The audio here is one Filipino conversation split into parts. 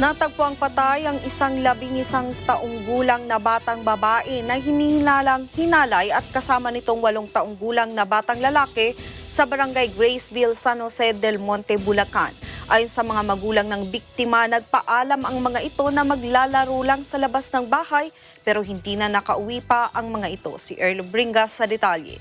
Natagpuang patay ang isang 11 taong gulang na batang babae na hinihinalang hinalay at kasama nitong 8 taong gulang na batang lalaki sa barangay Graceville, San Jose del Monte, Bulacan. Ayon sa mga magulang ng biktima, nagpaalam ang mga ito na maglalaro lang sa labas ng bahay pero hindi na nakauwi pa ang mga ito. Si Erlo Bringas sa detalye.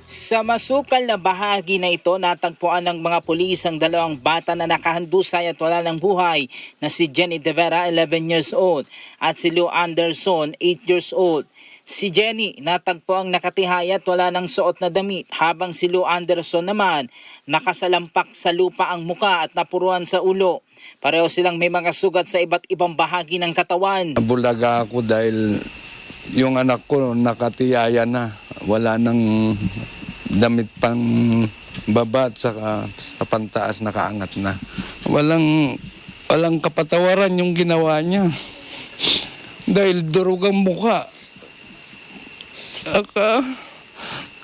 Sa masukal na bahagi na ito, natagpuan ng mga pulis ang 2 bata na nakahandusay at wala ng buhay na si Jenny De Vera, 11 years old, at si Lou Anderson, 8 years old. Si Jenny natagpuang nakatihaya at wala ng suot na damit, habang si Lou Anderson naman nakasalampak sa lupa ang muka at napuruan sa ulo. Pareho silang may mga sugat sa iba't ibang bahagi ng katawan. Bulaga ako dahil yung anak ko nakatihaya na, wala nang damit pang baba at saka sa pantaas nakaangat na. Walang kapatawaran yung ginawa niya. Dahil durog ang mukha.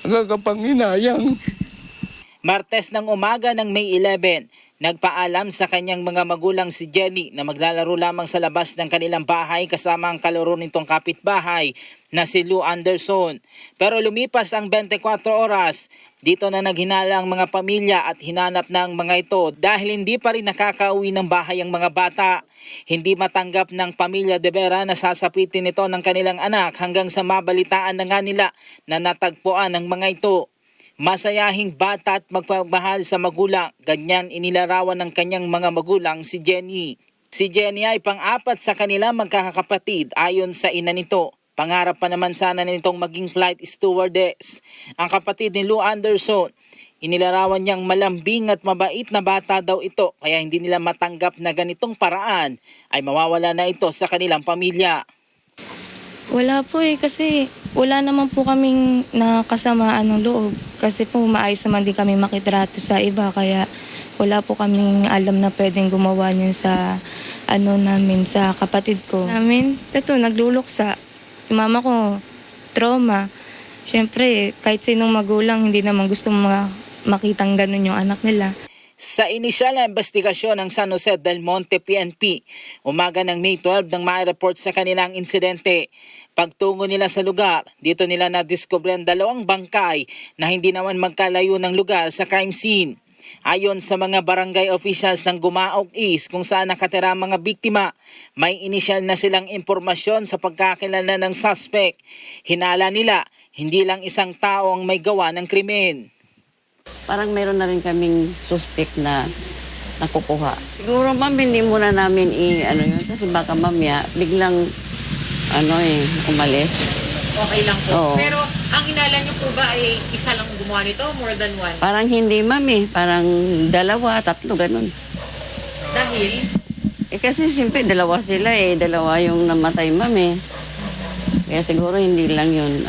Nagkapanginayang. Martes ng umaga ng May 11, nagpaalam sa kanyang mga magulang si Jenny na maglalaro lamang sa labas ng kanilang bahay kasama ang kalaro nitong kapitbahay na si Lou Anderson. Pero lumipas ang 24 oras, dito na naghinala ang mga pamilya at hinanap na ang mga ito dahil hindi pa rin nakakauwi ng bahay ang mga bata. Hindi matanggap ng pamilya De Vera na sasapitin ito ng kanilang anak hanggang sa mabalitaan na nga nila na natagpuan ang mga ito. Masayahing bata at magpagmahal sa magulang, ganyan inilarawan ng kanyang mga magulang si Jenny. Si Jenny ay pang-4 sa kanila magkakapatid ayon sa ina nito. Pangarap pa naman sana nitong maging flight stewardess. Ang kapatid ni Lou Anderson, inilarawan niyang malambing at mabait na bata daw ito, kaya hindi nila matanggap na ganitong paraan ay mawawala na ito sa kanilang pamilya. Wala po kasi wala naman po kaming nakasamaan ng loob. Kasi po maayos naman din kami makitrato sa iba, kaya wala po kaming alam na pwedeng gumawa niyan sa namin, sa kapatid ko. Ito, nagluluksa. Yung mama ko, trauma. Siyempre, kahit sinong magulang, hindi naman gusto makitang ganun yung anak nila. Sa inisyal na investigasyon ng San Jose del Monte PNP, umaga ng May 12 nang ma-report sa kanilang insidente. Pagtungo nila sa lugar, dito nila na-discover ang 2 bangkay na hindi naman magkalayo ng lugar sa crime scene. Ayon sa mga barangay officials ng Gumaog East kung saan nakatira ang mga biktima, may inisyal na silang impormasyon sa pagkakilala ng suspect. Hinala nila, hindi lang isang tao ang may gawa ng krimen. Parang meron na rin kaming suspect na nakukuha. Siguro ma'am, hindi muna namin yun kasi baka mamaya biglang umalis. Okay lang po. Oo. Pero ang hinala niyo po ba ay isa lang gumawa nito? More than one? Parang hindi ma'am parang 2, 3, ganun. Dahil? Kasi siyempre 2 sila 2 yung namatay ma'am Kaya siguro hindi lang yun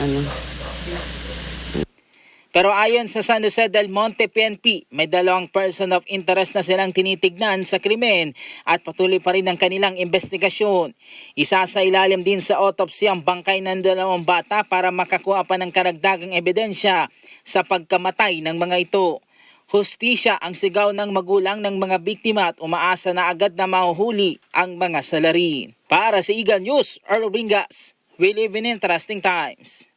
Pero ayon sa San Jose del Monte PNP, may 2 person of interest na silang tinitignan sa krimen at patuloy pa rin ang kanilang investigasyon. Isa sa ilalim din sa autopsy ang bangkay ng 2 bata para makakuha pa ng karagdagang ebidensya sa pagkamatay ng mga ito. Hustisya ang sigaw ng magulang ng mga biktima at umaasa na agad na mahuhuli ang mga salarin. Para sa Eagle News, Erlo Bringas, we live in interesting times.